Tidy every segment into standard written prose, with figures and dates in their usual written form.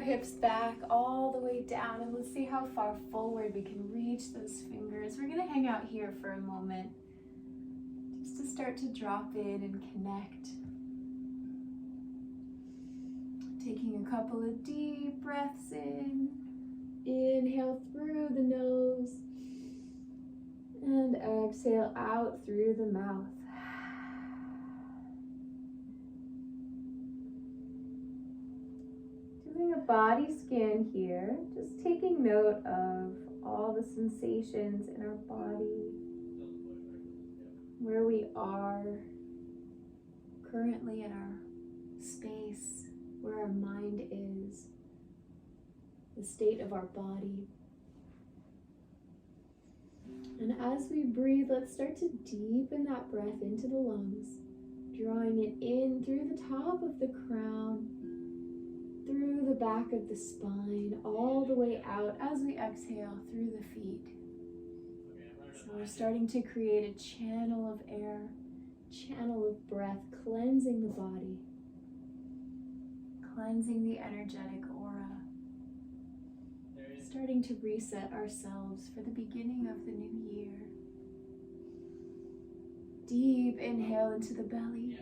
hips back all the way down, and let's see how far forward we can reach those fingers. We're gonna hang out here for a moment just to start to drop in and connect. Taking a couple of deep breaths in. Inhale through the nose and exhale out through the mouth. Doing a body scan here, just taking note of all the sensations in our body, where we are currently in our space, where our mind is, the state of our body. And as we breathe, let's start to deepen that breath into the lungs, drawing it in through the top of the crown, through the back of the spine, all the way out as we exhale through the feet. So we're starting to create a channel of air, channel of breath, cleansing the body, cleansing the energetic aura, starting to reset ourselves for the beginning of the new year. Deep inhale into the belly.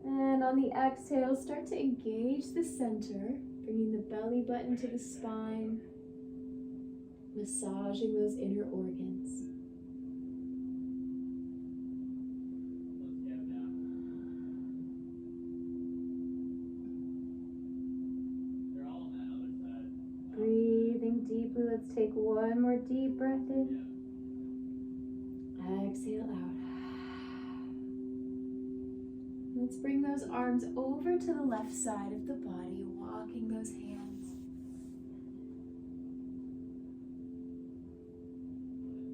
And on the exhale, start to engage the center, bringing the belly button to the spine, massaging those inner organs. Breathing deeply, let's take one more deep breath in. Exhale out. Let's bring those arms over to the left side of the body, walking those hands.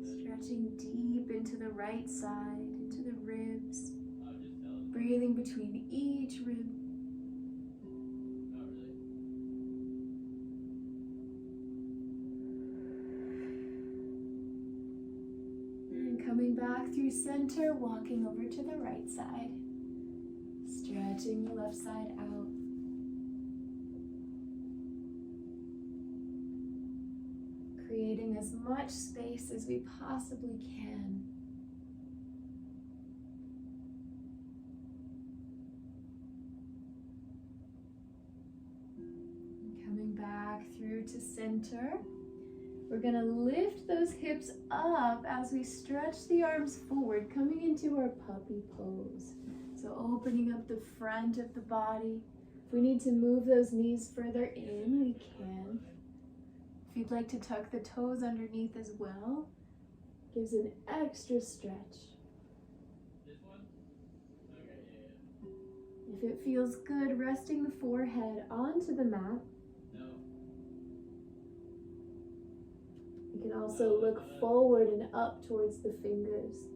Stretching deep into the right side, into the ribs. Breathing between each rib. And coming back through center, walking over to the right side. Stretching the left side out. Creating as much space as we possibly can. And coming back through to center. We're going to lift those hips up as we stretch the arms forward, coming into our puppy pose. So opening up the front of the body. If we need to move those knees further in, we can. If you'd like to tuck the toes underneath as well, gives an extra stretch. This one? Okay, yeah. If it feels good, resting the forehead onto the mat. No. We can also look forward and up towards the fingers,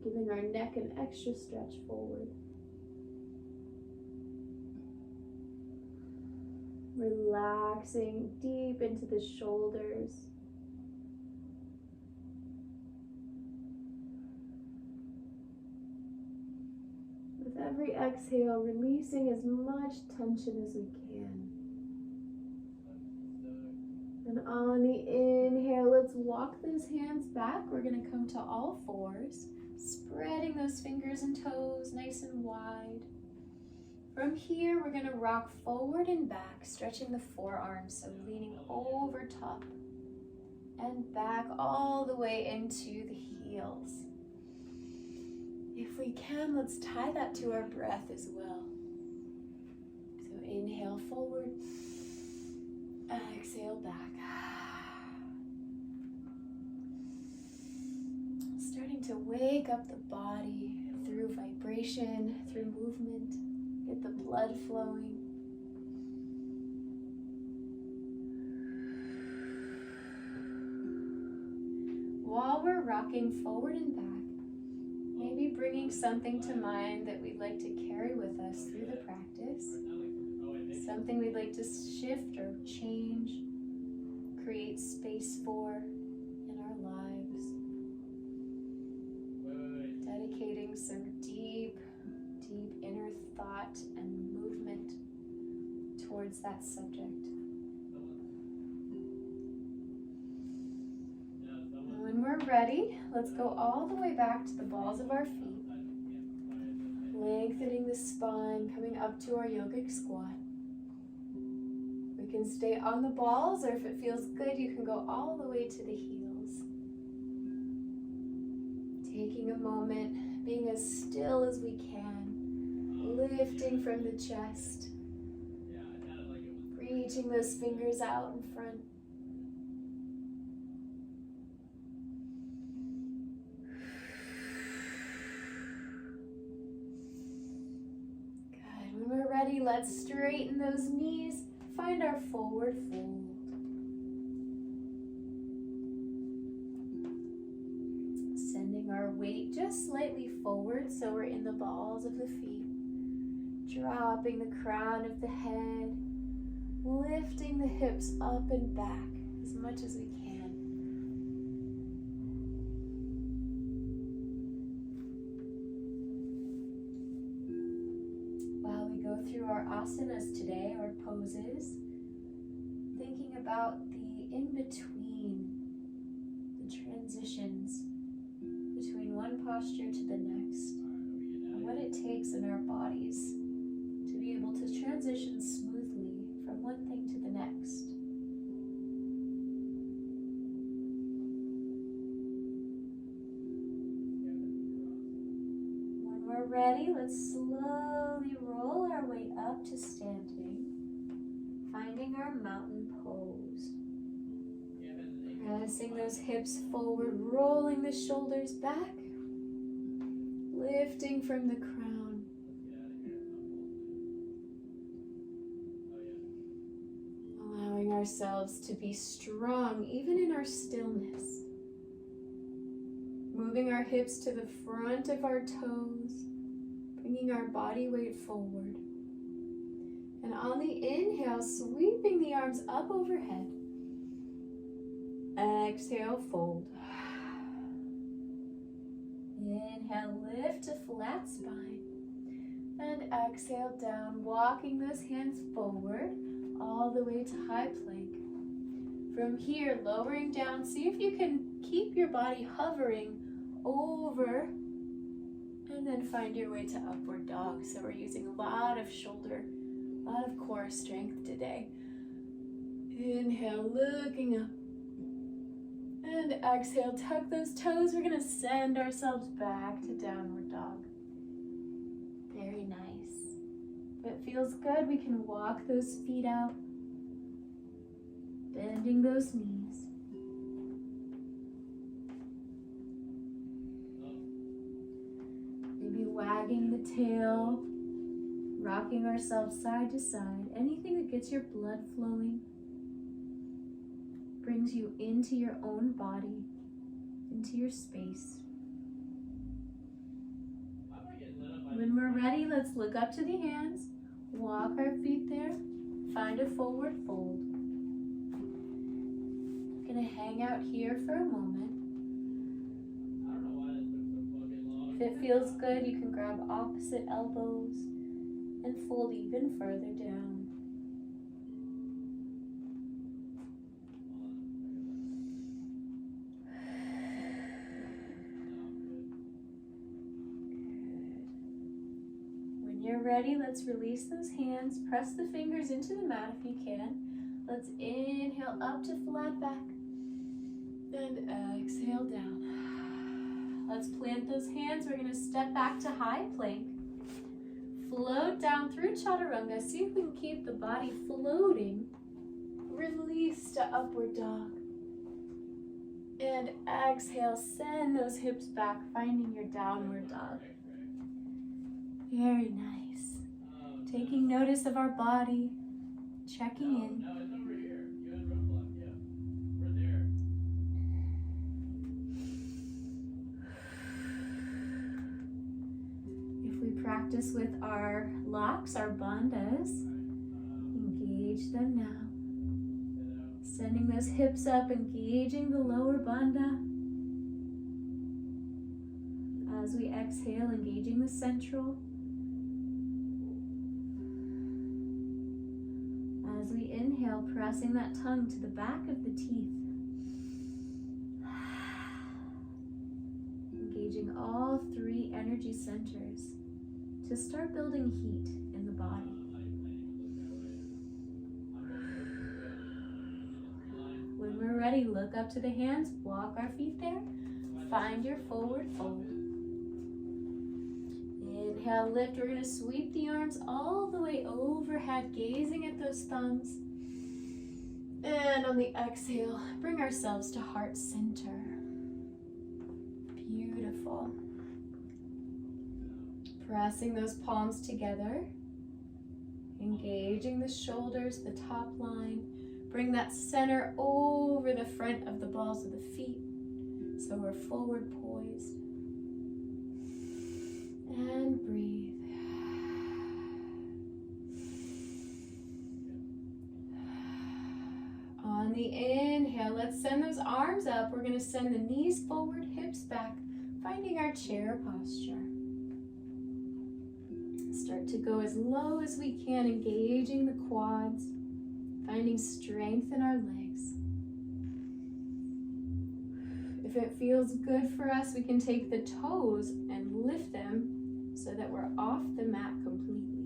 giving our neck an extra stretch forward. Relaxing deep into the shoulders. With every exhale, releasing as much tension as we can. And on the inhale, let's walk those hands back. We're going to come to all fours, spreading those fingers and toes nice and wide. From here, we're going to rock forward and back, stretching the forearms, so leaning over top and back all the way into the heels. If we can, let's tie that to our breath as well. So inhale forward, exhale back. Starting to wake up the body through vibration, through movement. Get the blood flowing. While we're rocking forward and back, maybe bringing something to mind that we'd like to carry with us through the practice. Something we'd like to shift or change, create space for in our lives. Dedicating some deep inner thought and movement towards that subject. And when we're ready, let's go all the way back to the balls of our feet, lengthening the spine, coming up to our yogic squat. We can stay on the balls, or if it feels good, you can go all the way to the heels. Taking a moment, being as still as we can, lifting from the chest, reaching those fingers out in front. Good. When we're ready, let's straighten those knees, find our forward fold. Sending our weight just slightly forward so we're in the balls of the feet. Dropping the crown of the head, lifting the hips up and back as much as we can. While we go through our asanas today, our poses, thinking about the in-between, the transitions between one posture to the next, and what it takes in our bodies to be able to transition smoothly from one thing to the next. When we're ready, let's slowly roll our way up to standing, finding our mountain pose. Pressing those hips forward, rolling the shoulders back, lifting from the crown. Allowing ourselves to be strong even in our stillness. Moving our hips to the front of our toes, bringing our body weight forward. And on the inhale, sweeping the arms up overhead. Exhale, fold. Inhale, lift to flat spine. And exhale down, walking those hands forward all the way to high plank. From here, lowering down, see if you can keep your body hovering over, and then find your way to upward dog. So we're using a lot of shoulder, a lot of core strength today. Inhale, looking up. And exhale, tuck those toes. We're gonna send ourselves back to downward dog. Very nice. If it feels good, we can walk those feet out, bending those knees. Maybe wagging the tail, rocking ourselves side to side. Anything that gets your blood flowing, brings you into your own body, into your space. When we're ready, let's look up to the hands, walk our feet there, find a forward fold. Gonna hang out here for a moment. If it feels good, you can grab opposite elbows and fold even further down. You're ready, let's release those hands. Press the fingers into the mat if you can. Let's inhale up to flat back. And exhale down. Let's plant those hands. We're going to step back to high plank. Float down through chaturanga. See if we can keep the body floating. Release to upward dog. And exhale, send those hips back, finding your downward dog. Very nice. Taking notice of our body, checking in. No, it's over here. You had rough luck, yeah. We're there. If we practice with our locks, our bandhas, engage them now. Sending those hips up, engaging the lower bandha. As we exhale, engaging the central. As we inhale, pressing that tongue to the back of the teeth. Engaging all 3 energy centers to start building heat in the body. When we're ready, look up to the hands, walk our feet there. Find your forward fold. Inhale, lift. We're going to sweep the arms all the way overhead, gazing at those thumbs. And on the exhale, bring ourselves to heart center. Beautiful. Pressing those palms together. Engaging the shoulders, the top line. Bring that center over the front of the balls of the feet. So we're forward poised. And breathe. On the inhale, let's send those arms up. We're going to send the knees forward, hips back, finding our chair posture. Start to go as low as we can, engaging the quads, finding strength in our legs. If it feels good for us, we can take the toes and lift them so that we're off the mat completely.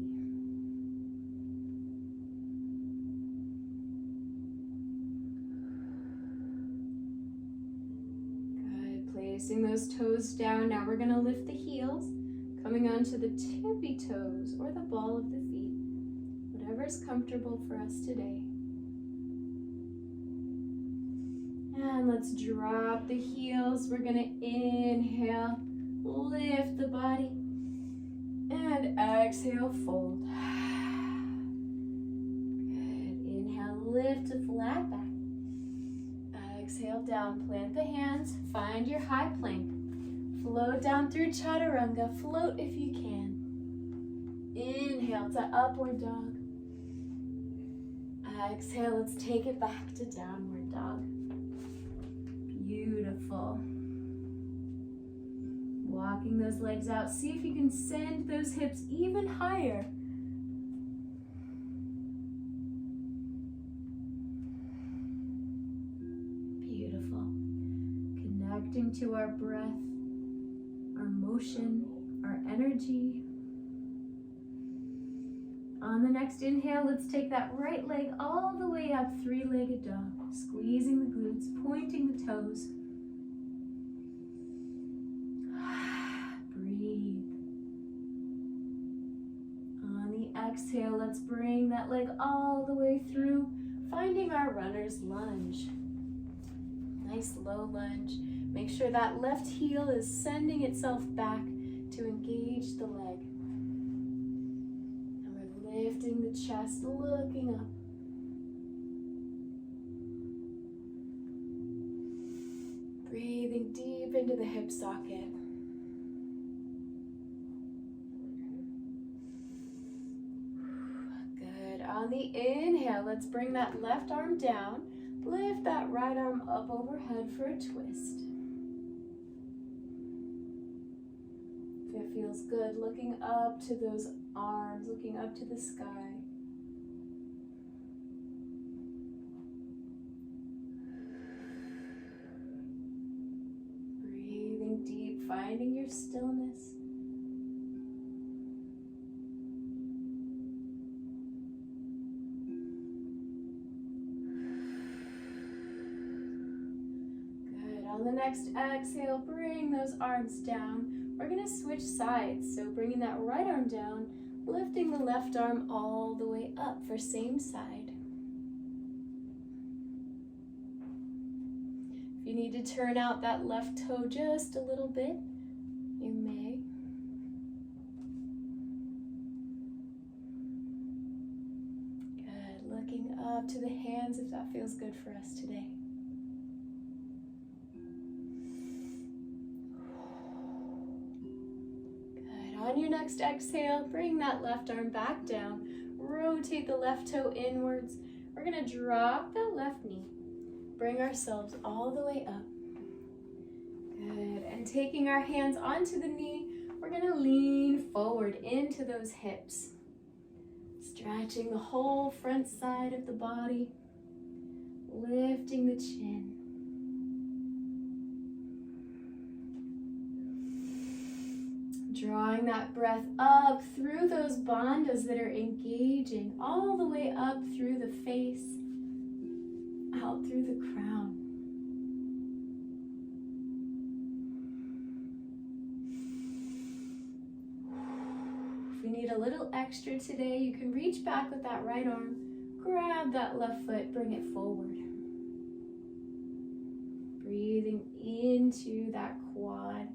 Good. Placing those toes down. Now we're going to lift the heels, coming onto the tippy toes or the ball of the feet, whatever's comfortable for us today. And let's drop the heels. We're going to inhale, lift the body, and exhale, fold. Good. Inhale, lift to flat back. Exhale, down, plant the hands, find your high plank. Float down through chaturanga, float if you can. Inhale to upward dog. Exhale, let's take it back to downward dog. Beautiful. Walking those legs out. See if you can send those hips even higher. Beautiful. Connecting to our breath, our motion, our energy. On the next inhale, let's take that right leg all the way up, 3-legged dog. Squeezing the glutes, pointing the toes. Breathe. On the exhale, let's bring that leg all the way through, finding our runner's lunge. Nice low lunge. Make sure that left heel is sending itself back to engage the leg. And we're lifting the chest, looking up. Breathing deep into the hip socket. Good. On the inhale, let's bring that left arm down. Lift that right arm up overhead for a twist. If it feels good, looking up to those arms, looking up to the sky. Breathing deep, finding your stillness. Good. On the next exhale, bring those arms down. We're going to switch sides, so bringing that right arm down, lifting the left arm all the way up for same side. If you need to turn out that left toe just a little bit, you may. Good. Looking up to the hands if that feels good for us today. On your next exhale, bring that left arm back down. Rotate the left toe inwards. We're going to drop that left knee. Bring ourselves all the way up. Good. And taking our hands onto the knee, we're going to lean forward into those hips. Stretching the whole front side of the body, lifting the chin. Drawing that breath up through those bandhas that are engaging all the way up through the face, out through the crown. If we need a little extra today, you can reach back with that right arm, grab that left foot, bring it forward. Breathing into that quad.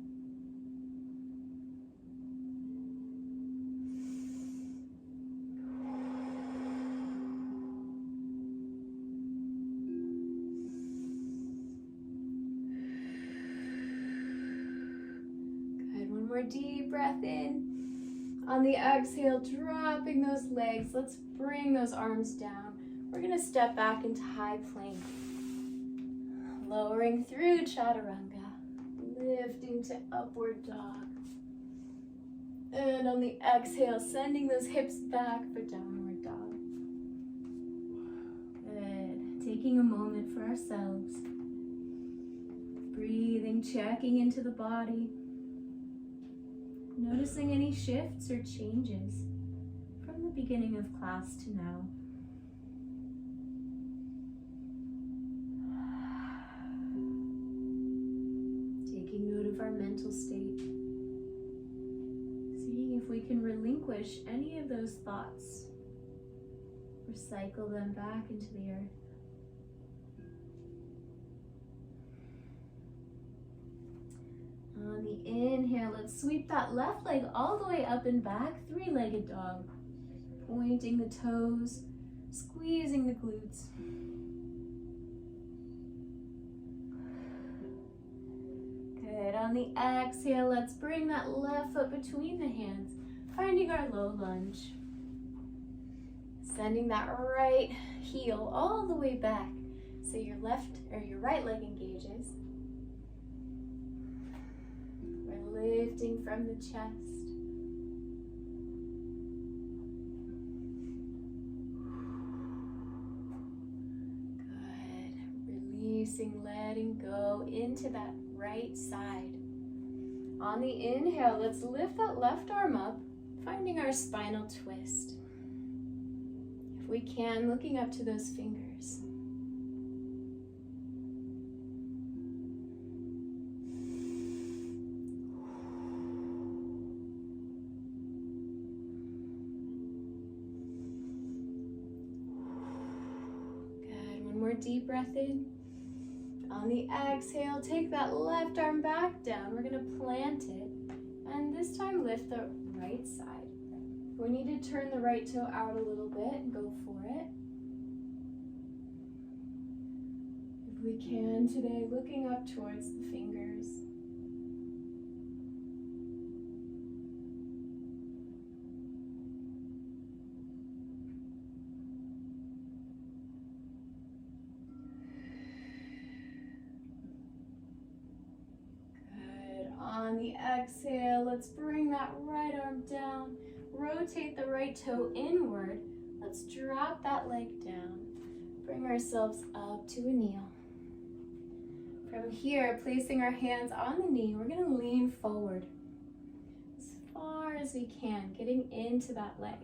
Good, one more deep breath in. On the exhale, dropping those legs, let's bring those arms down. We're gonna step back into high plank. Lowering through chaturanga, lifting to upward dog. And on the exhale, sending those hips back for downward dog. Good, taking a moment for ourselves. Breathing, checking into the body. Noticing any shifts or changes from the beginning of class to now. Taking note of our mental state. Seeing if we can relinquish any of those thoughts. Recycle them back into the earth. On the inhale, let's sweep that left leg all the way up and back, three-legged dog. Pointing the toes, squeezing the glutes. Good, on the exhale, let's bring that left foot between the hands, finding our low lunge. Sending that right heel all the way back, so your left or your right leg engages. Lifting from the chest. Good. Releasing, letting go into that right side. On the inhale, let's lift that left arm up, finding our spinal twist. If we can, looking up to those fingers. Deep breath in. On the exhale, take that left arm back down. We're going to plant it, and this time lift the right side. If we need to turn the right toe out a little bit, go for it. If we can today, looking up towards the fingers. On the exhale, let's bring that right arm down, rotate the right toe inward. Let's drop that leg down, bring ourselves up to a kneel. From here, placing our hands on the knee, we're gonna lean forward as far as we can, getting into that leg.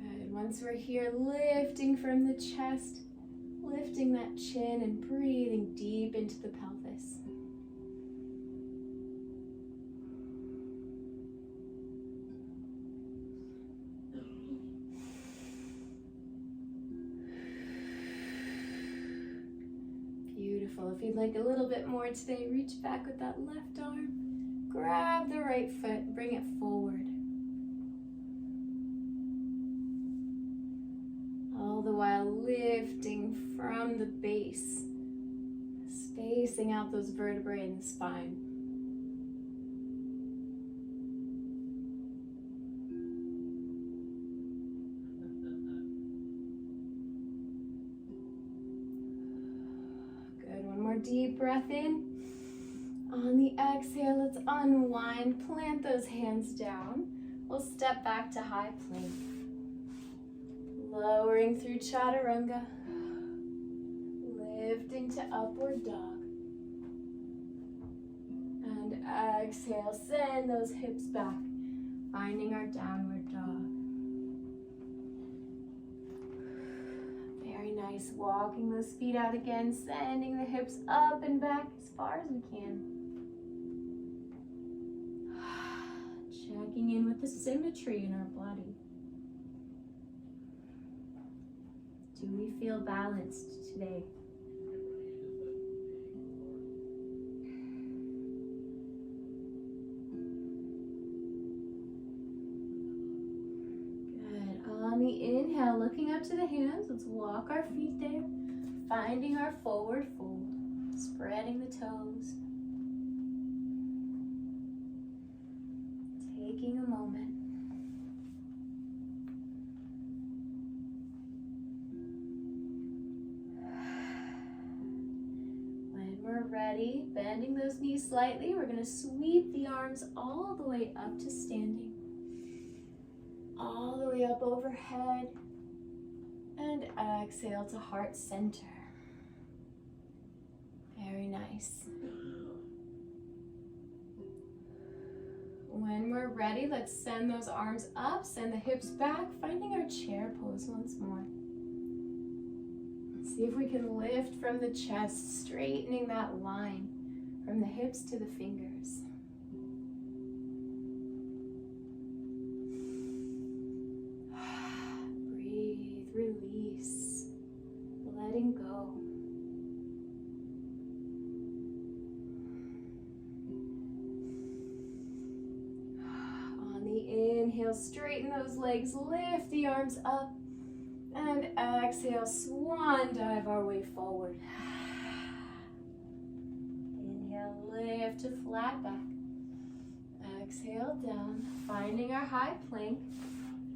Good, once we're here, lifting from the chest, lifting that chin and breathing deep into the pelvis. Beautiful. If you'd like a little bit more today, reach back with that left arm, grab the right foot, bring it forward. All the while lifting from the base, spacing out those vertebrae in the spine. Good, one more deep breath in. On the exhale, let's unwind, plant those hands down. We'll step back to high plank. Lowering through chaturanga. Lifting to upward dog. And exhale, send those hips back. Finding our downward dog. Very nice. Walking those feet out again, sending the hips up and back as far as we can. Checking in with the symmetry in our body. Do we feel balanced today? On the inhale, looking up to the hands, let's walk our feet there, finding our forward fold, spreading the toes, taking a moment. When we're ready, bending those knees slightly, we're going to sweep the arms all the way up to standing. All the way up overhead, and exhale to heart center. Very nice. When we're ready, let's send those arms up, send the hips back, finding our chair pose once more. See if we can lift from the chest, straightening that line from the hips to the fingers. Release, letting go. On the inhale, straighten those legs, lift the arms up, and exhale, swan dive our way forward. Inhale, lift to flat back. Exhale, down, finding our high plank,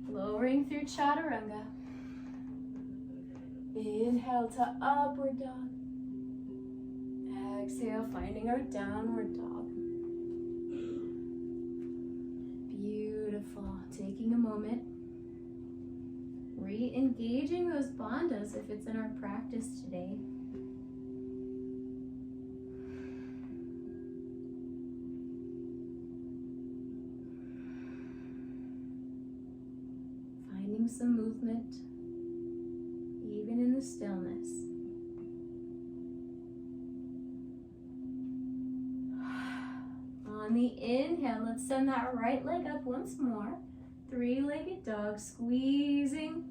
lowering through chaturanga. Inhale to upward dog. Exhale, finding our downward dog. Beautiful. Taking a moment. Re-engaging those bandhas if it's in our practice today. Finding some movement. Even in the stillness. On the inhale, let's send that right leg up once more. Three-legged dog, squeezing.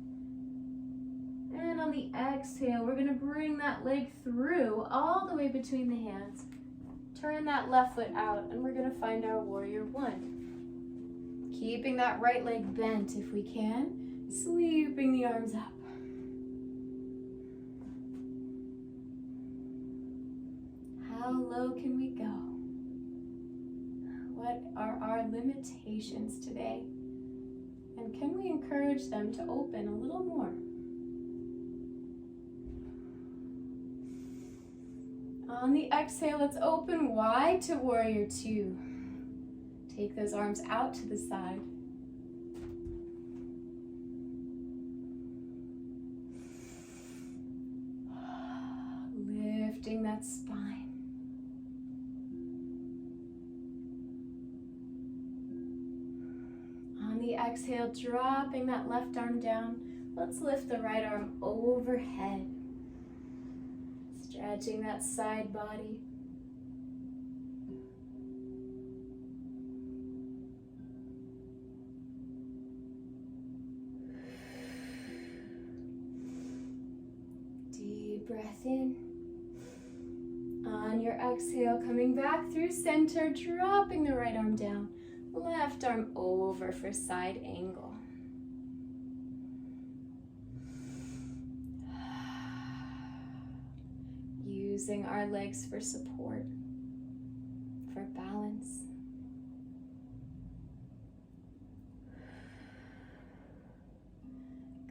And on the exhale, we're going to bring that leg through all the way between the hands. Turn that left foot out, and we're going to find our warrior one. Keeping that right leg bent if we can. Sweeping the arms up. How low can we go? What are our limitations today? And can we encourage them to open a little more? On the exhale, let's open wide to warrior two. Take those arms out to the side. Lifting that spine. On the exhale, dropping that left arm down. Let's lift the right arm overhead. Stretching that side body. Deep breath in. On your exhale, coming back through center, dropping the right arm down. Left arm over for side angle. Using our legs for support, for balance.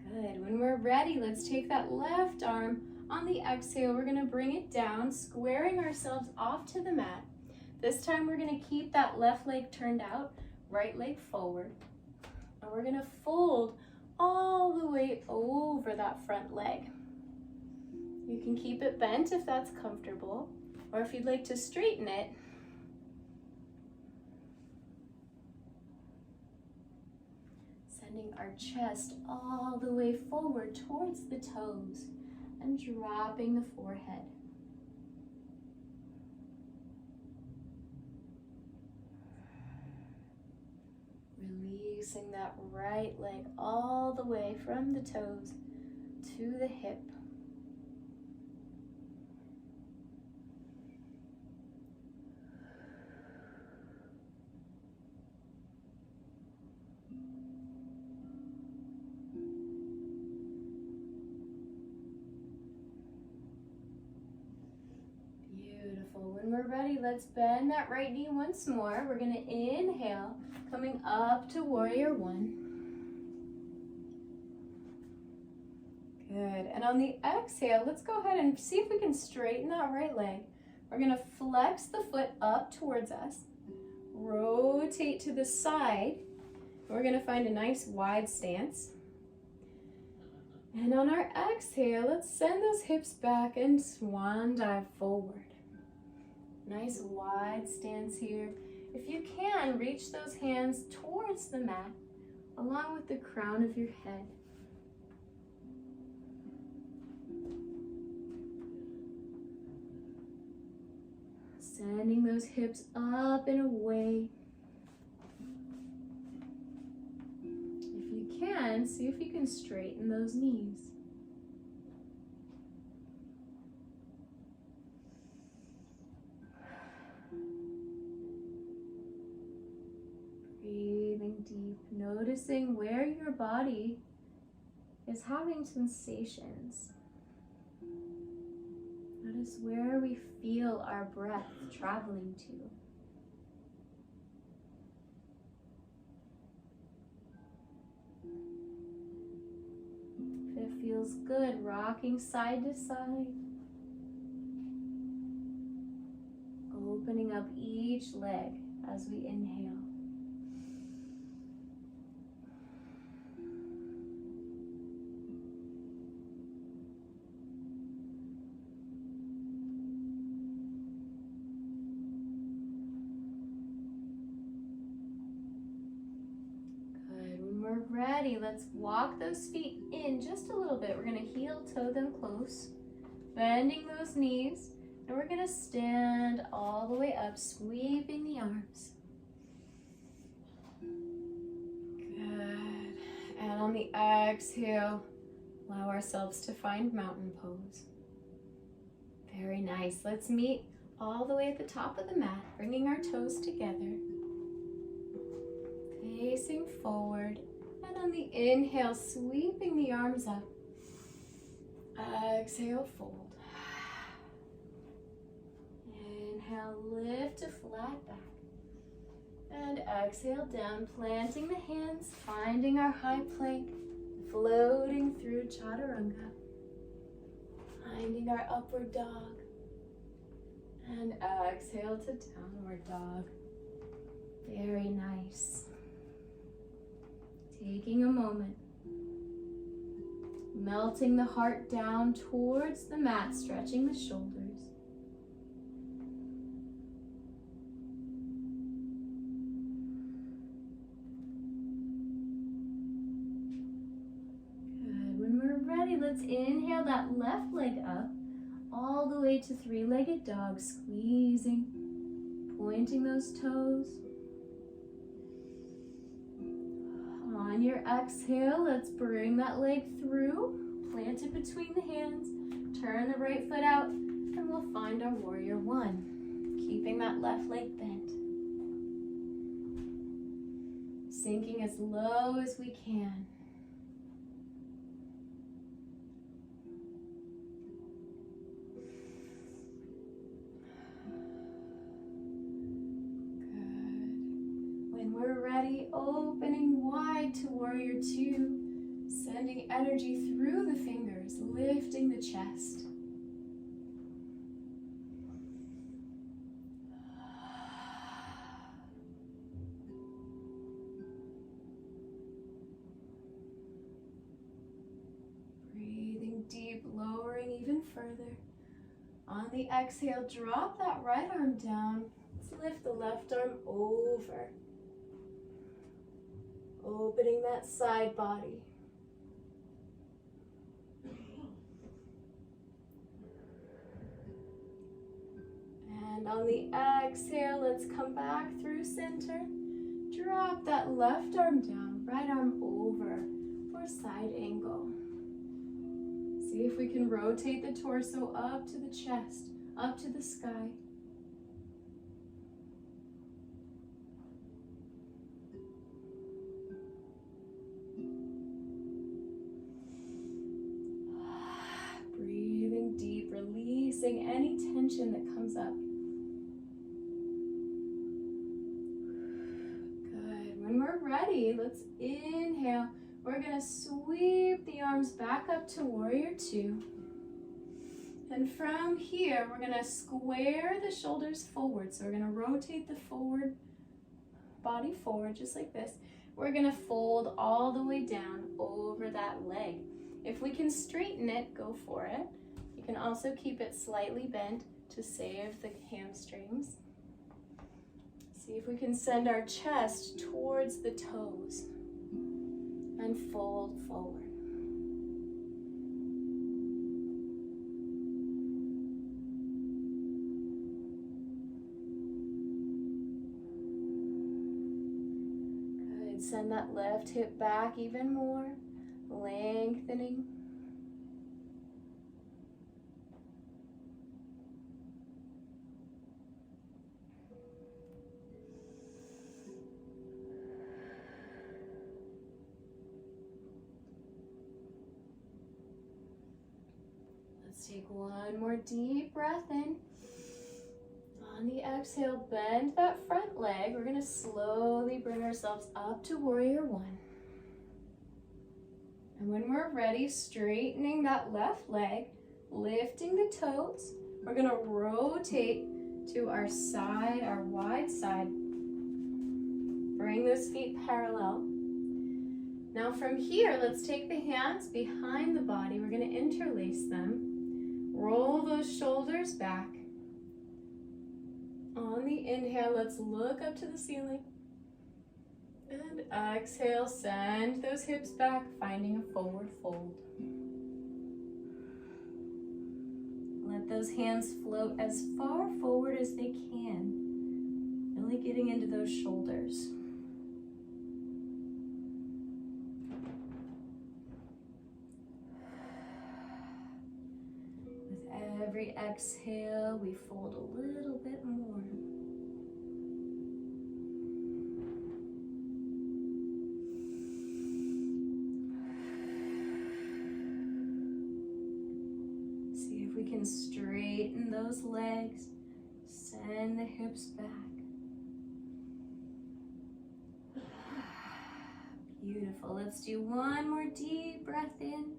Good. When we're ready, let's take that left arm. On the exhale, we're going to bring it down, squaring ourselves off to the mat. This time we're going to keep that left leg turned out, right leg forward. And we're gonna fold all the way over that front leg. You can keep it bent if that's comfortable, or if you'd like to straighten it, sending our chest all the way forward towards the toes and dropping the forehead. Releasing that right leg all the way from the toes to the hip. Beautiful. When we're ready, let's bend that right knee once more. We're going to inhale, coming up to warrior one. Good. And on the exhale, let's go ahead and see if we can straighten that right leg. We're going to flex the foot up towards us, rotate to the side. We're going to find a nice wide stance. And on our exhale, let's send those hips back and swan dive forward. Nice wide stance here. If you can, reach those hands towards the mat, along with the crown of your head. Sending those hips up and away. If you can, see if you can straighten those knees. Breathing deep, noticing where your body is having sensations. Notice where we feel our breath traveling to. If it feels good, rocking side to side. Opening up each leg as we inhale. Ready, let's walk those feet in just a little bit. We're going to heel toe them close, bending those knees, and we're going to stand all the way up, sweeping the arms. Good. And on the exhale, allow ourselves to find mountain pose. Very nice. Let's meet all the way at the top of the mat, bringing our toes together, facing forward. And on the inhale, sweeping the arms up. Exhale, fold. Inhale, lift to flat back. And exhale down, planting the hands, finding our high plank, floating through chaturanga. Finding our upward dog. And exhale to downward dog. Very nice. Taking a moment, melting the heart down towards the mat, stretching the shoulders. Good. When we're ready, let's inhale that left leg up, all the way to three-legged dog, squeezing, pointing those toes. On your exhale, let's bring that leg through, plant it between the hands, turn the right foot out, and we'll find our warrior one, keeping that left leg bent. Sinking as low as we can. We're ready, opening wide to warrior two, sending energy through the fingers, lifting the chest. further. On the exhale, drop that right arm down. Let's lift the left arm over. Opening that side body. And on the exhale, let's come back through center. Drop that left arm down, right arm over for side angle. See if we can rotate the torso up to the chest, up to the sky. Breathing deep, releasing any tension that comes up. Good. When we're ready, let's inhale. We're going to sweep the arms back up to Warrior Two. And from here, we're going to square the shoulders forward. So we're going to rotate the forward body forward, just like this. We're going to fold all the way down over that leg. If we can straighten it, go for it. You can also keep it slightly bent to save the hamstrings. See if we can send our chest towards the toes and fold forward. Good. Send that left hip back even more, lengthening. Take one more deep breath in. On the exhale, bend that front leg. We're going to slowly bring ourselves up to Warrior One. And when we're ready, straightening that left leg, lifting the toes. We're going to rotate to our side, our wide side. Bring those feet parallel. Now from here, let's take the hands behind the body. We're going to interlace them. Roll those shoulders back. On the inhale, let's look up to the ceiling. And exhale, send those hips back, finding a forward fold. Let those hands float as far forward as they can. Really getting into those shoulders. Every exhale, we fold a little bit more. See if we can straighten those legs, send the hips back. Beautiful. Let's do one more deep breath in.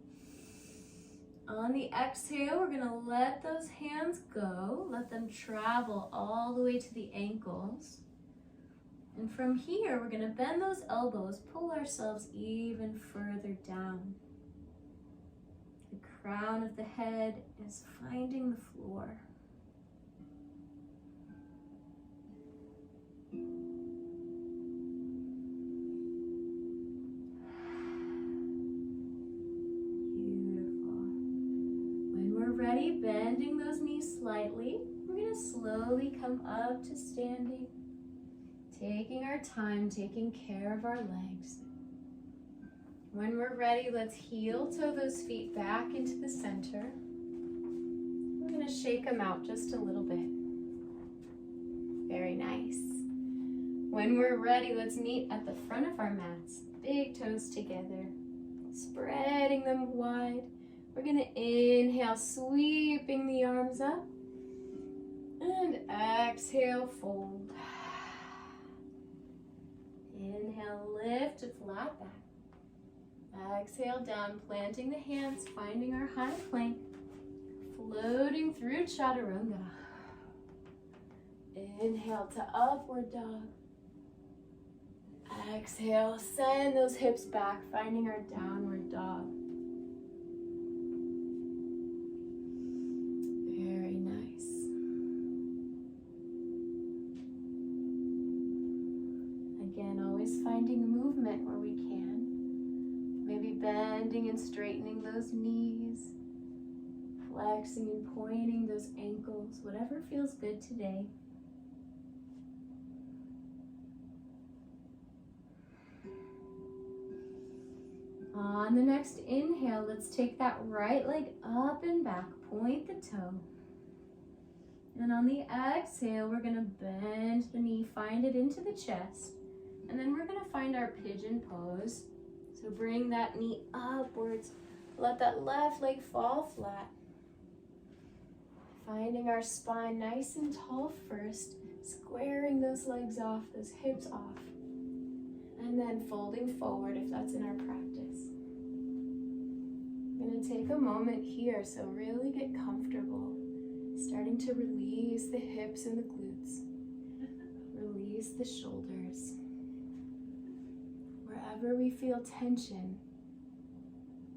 On the exhale, we're going to let those hands go. Let them travel all the way to the ankles. And from here, we're going to bend those elbows, pull ourselves even further down. The crown of the head is finding the floor. Ready, bending those knees slightly. We're going to slowly come up to standing, taking our time, taking care of our legs. When we're ready, let's heel toe those feet back into the center. We're going to shake them out just a little bit. Very nice. When we're ready, let's meet at the front of our mats. Big toes together, spreading them wide. We're going to inhale, sweeping the arms up. And exhale, fold. Inhale, lift to flat back. Exhale, down, planting the hands, finding our high plank. Floating through chaturanga. Inhale to upward dog. Exhale, send those hips back, finding our downward dog. movement where we can. Maybe bending and straightening those knees, flexing and pointing those ankles, whatever feels good today. On the next inhale, let's take that right leg up and back, point the toe. And on the exhale, we're gonna bend the knee, find it into the chest. And then we're gonna find our pigeon pose. So bring that knee upwards, let that left leg fall flat. Finding our spine nice and tall first, squaring those legs off, those hips off. And then folding forward if that's in our practice. I'm gonna take a moment here, so really get comfortable. Starting to release the hips and the glutes. Release the shoulders. Wherever we feel tension,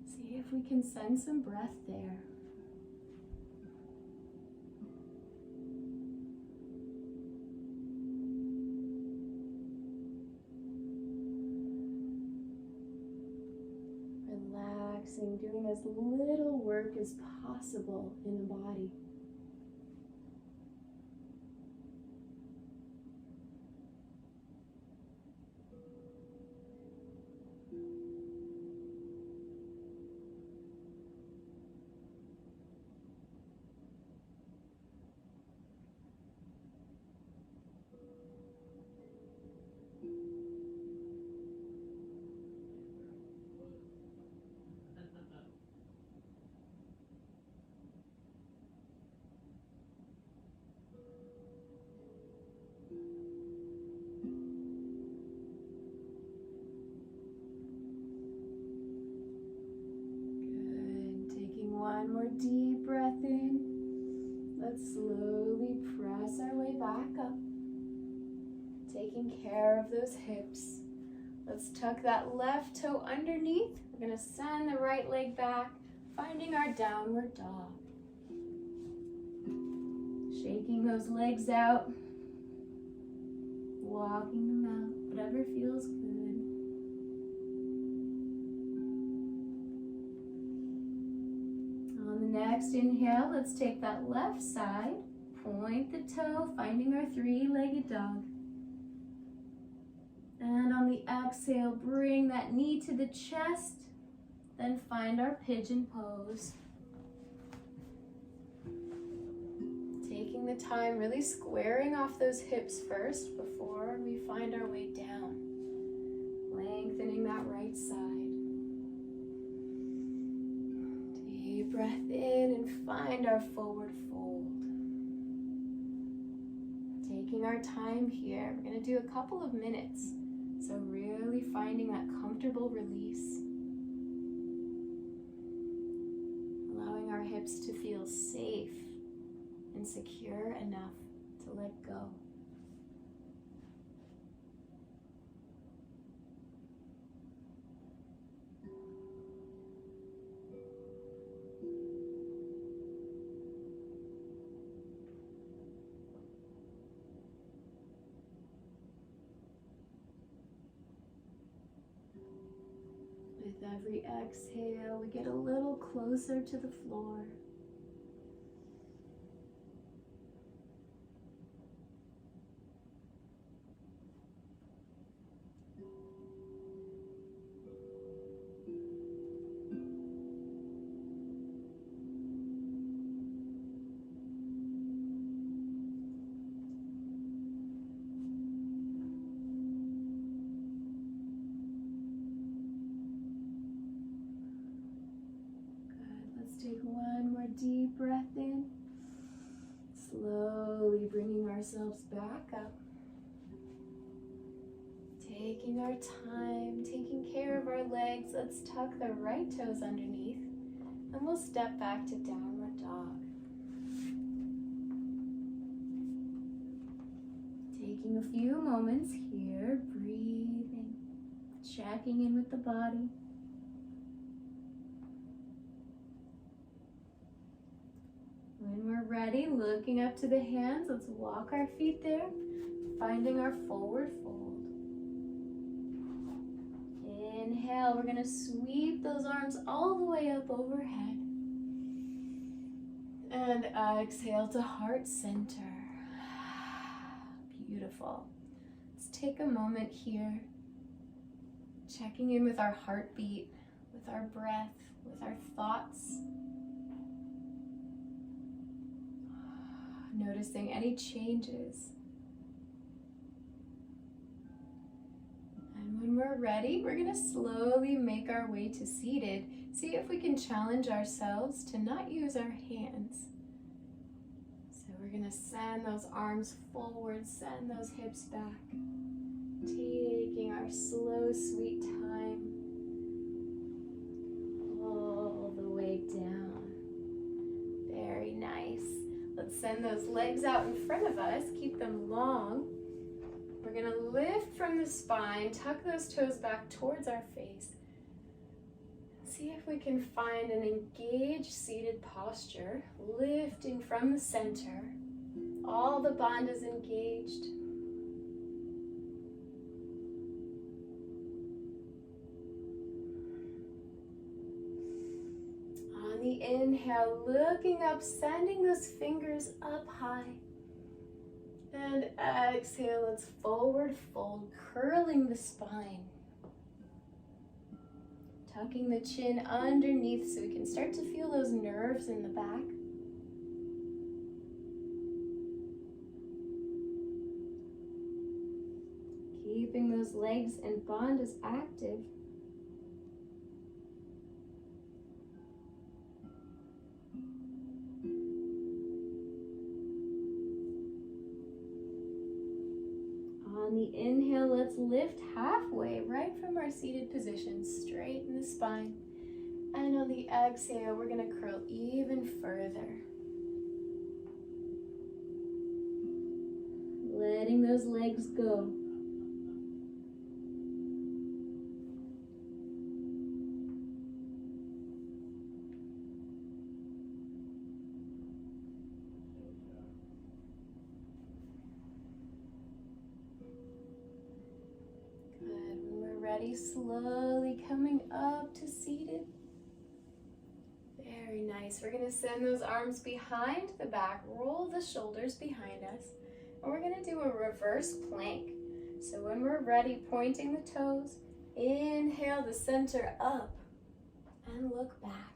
see if we can send some breath there. Relaxing, doing as little work as possible in the body. One more deep breath in. Let's slowly press our way back up. Taking care of those hips. Let's tuck that left toe underneath. We're going to send the right leg back, finding our downward dog. Shaking those legs out. Walking them out, whatever feels good. Next inhale, let's take that left side, point the toe, finding our three-legged dog. And on the exhale, bring that knee to the chest, then find our pigeon pose. Taking the time, really squaring off those hips first before we find our way down. Lengthening that right side. Breath in and find our forward fold. Taking our time here, we're going to do a couple of minutes. So really finding that comfortable release. Allowing our hips to feel safe and secure enough to let go. With every exhale, we get a little closer to the floor. Take one more deep breath in, slowly bringing ourselves back up. Taking our time, taking care of our legs. Let's tuck the right toes underneath, and we'll step back to downward dog. Taking a few moments here, breathing, checking in with the body. When we're ready, looking up to the hands, let's walk our feet there, finding our forward fold. Inhale, we're gonna sweep those arms all the way up overhead. And exhale to heart center. Beautiful. Let's take a moment here, checking in with our heartbeat, with our breath, with our thoughts. Noticing any changes. And when we're ready, we're gonna slowly make our way to seated. See if we can challenge ourselves to not use our hands. So we're gonna send those arms forward, send those hips back. Taking our slow, sweet time all the way down. Very nice. Let's send those legs out in front of us, keep them long. We're gonna lift from the spine, tuck those toes back towards our face. See if we can find an engaged seated posture, lifting from the center. All the bandhas engaged. On the inhale, looking up, sending those fingers up high. And exhale, let's forward fold, curling the spine. Tucking the chin underneath so we can start to feel those nerves in the back. Keeping those legs and bandhas active. On the inhale, let's lift halfway right from our seated position, straighten the spine. And on the exhale, we're gonna curl even further. Letting those legs go. Ready, slowly coming up to seated. Very nice. We're going to send those arms behind the back, roll the shoulders behind us, and we're going to do a reverse plank. So when we're ready, pointing the toes, inhale the center up and look back.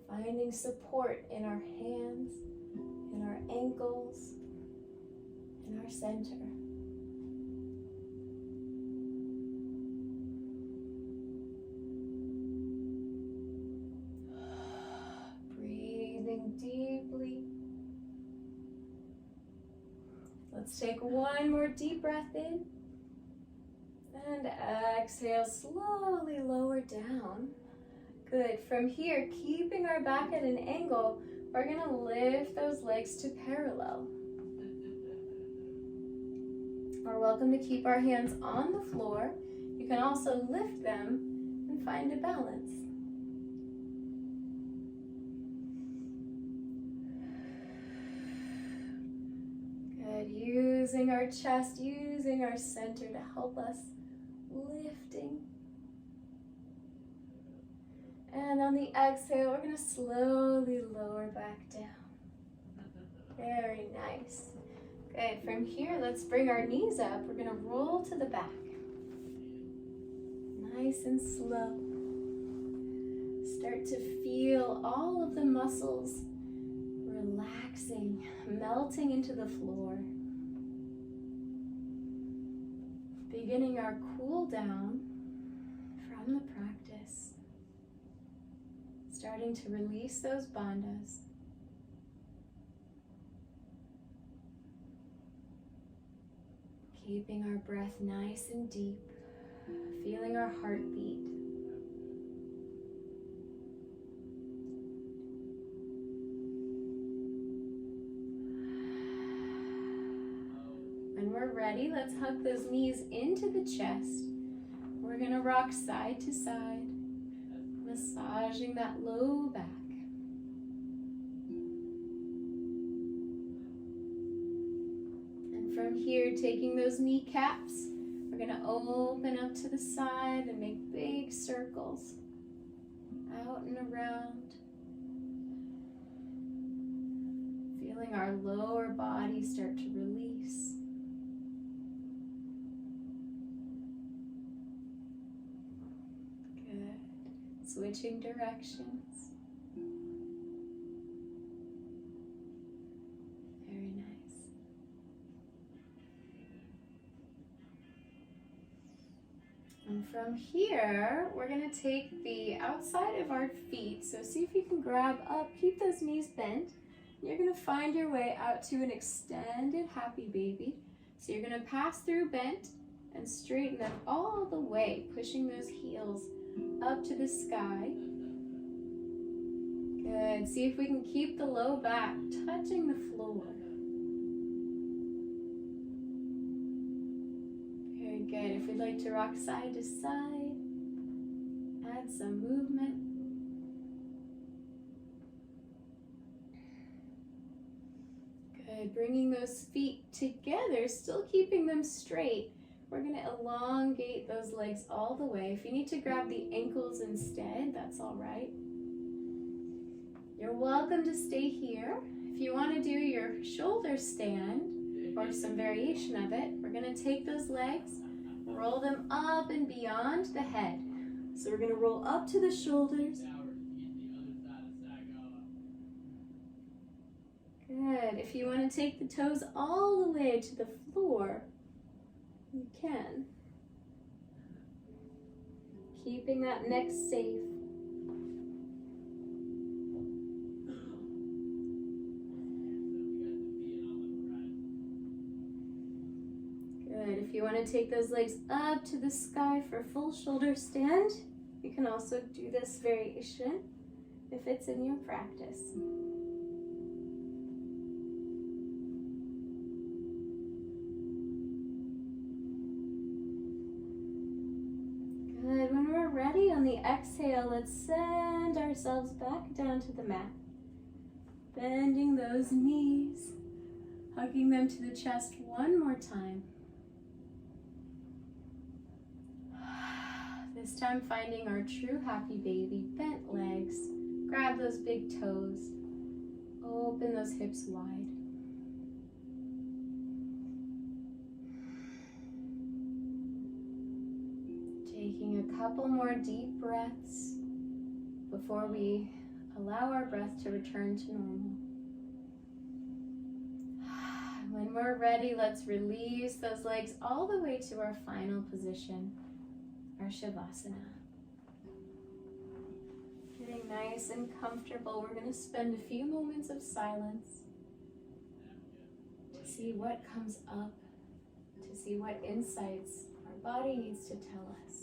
Finding support in our hands, in our ankles, in our center. Deeply. Let's take one more deep breath in and exhale, slowly lower down. Good. From here, keeping our back at an angle, we're going to lift those legs to parallel. We're welcome to keep our hands on the floor. You can also lift them and find a balance. Using our chest, using our center to help us lifting. And on the exhale, we're going to slowly lower back down. Very nice. Good. From here, let's bring our knees up. We're going to roll to the back. Nice and slow. Start to feel all of the muscles relaxing, melting into the floor. Beginning our cool down from the practice. Starting to release those bandhas. Keeping our breath nice and deep. Feeling our heartbeat. When we're ready, let's hug those knees into the chest. We're going to rock side to side, massaging that low back. And from here, taking those kneecaps, We're going to open up to the side and make big circles out and around. Feeling our lower body start to release. Good. Switching directions. Very nice. And from here, we're going to take the outside of our feet. So see if you can grab up, keep those knees bent. You're going to find your way out to an extended happy baby. So you're going to pass through bent and straighten them all the way, pushing those heels up to the sky. Good. See if we can keep the low back touching the floor. Very good. If we'd like to rock side to side, add some movement. Good. Bringing those feet together, still keeping them straight. We're going to elongate those legs all the way. If you need to grab the ankles instead, that's all right. You're welcome to stay here. If you want to do your shoulder stand or some variation of it, we're going to take those legs, roll them up and beyond the head. So we're going to roll up to the shoulders. Good. If you want to take the toes all the way to the floor, you can. Keeping that neck safe. Good. If you want to take those legs up to the sky for full shoulder stand, you can also do this variation if it's in your practice. Good. When we're ready on the exhale, let's send ourselves back down to the mat. Bending those knees, hugging them to the chest one more time. This time finding our true happy baby, bent legs, grab those big toes, open those hips wide. Taking a couple more deep breaths before we allow our breath to return to normal. When we're ready, let's release those legs all the way to our final position, our Shavasana. Getting nice and comfortable, we're going to spend a few moments of silence to see what comes up, to see what insights our body needs to tell us.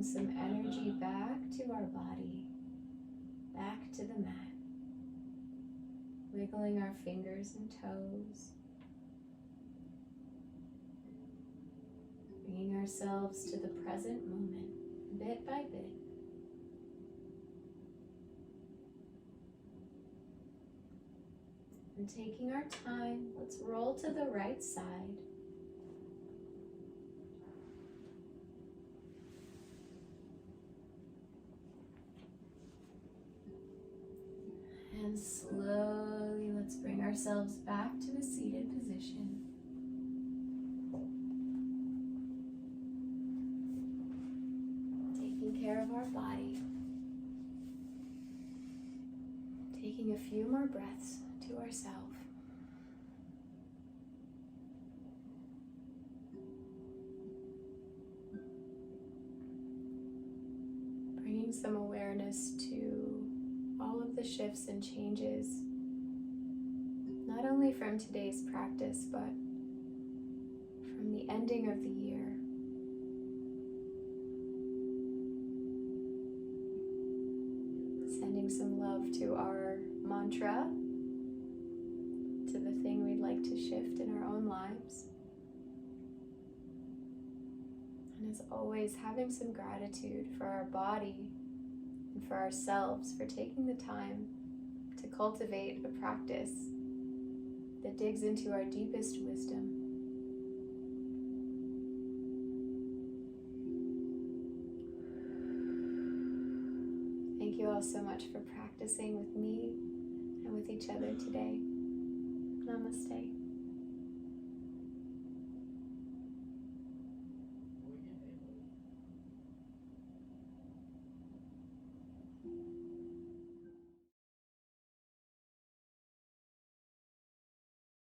bring some energy back to our body, back to the mat. Wiggling our fingers and toes. Bringing ourselves to the present moment, bit by bit. And taking our time, let's roll to the right side. And slowly, let's bring ourselves back to a seated position. Taking care of our body. Taking a few more breaths to ourselves. Bringing some awareness to all of the shifts and changes, not only from today's practice, but from the ending of the year. Sending some love to our mantra, to the thing we'd like to shift in our own lives. And as always, having some gratitude for our body and for ourselves for taking the time to cultivate a practice that digs into our deepest wisdom. Thank you all so much for practicing with me and with each other today. Namaste.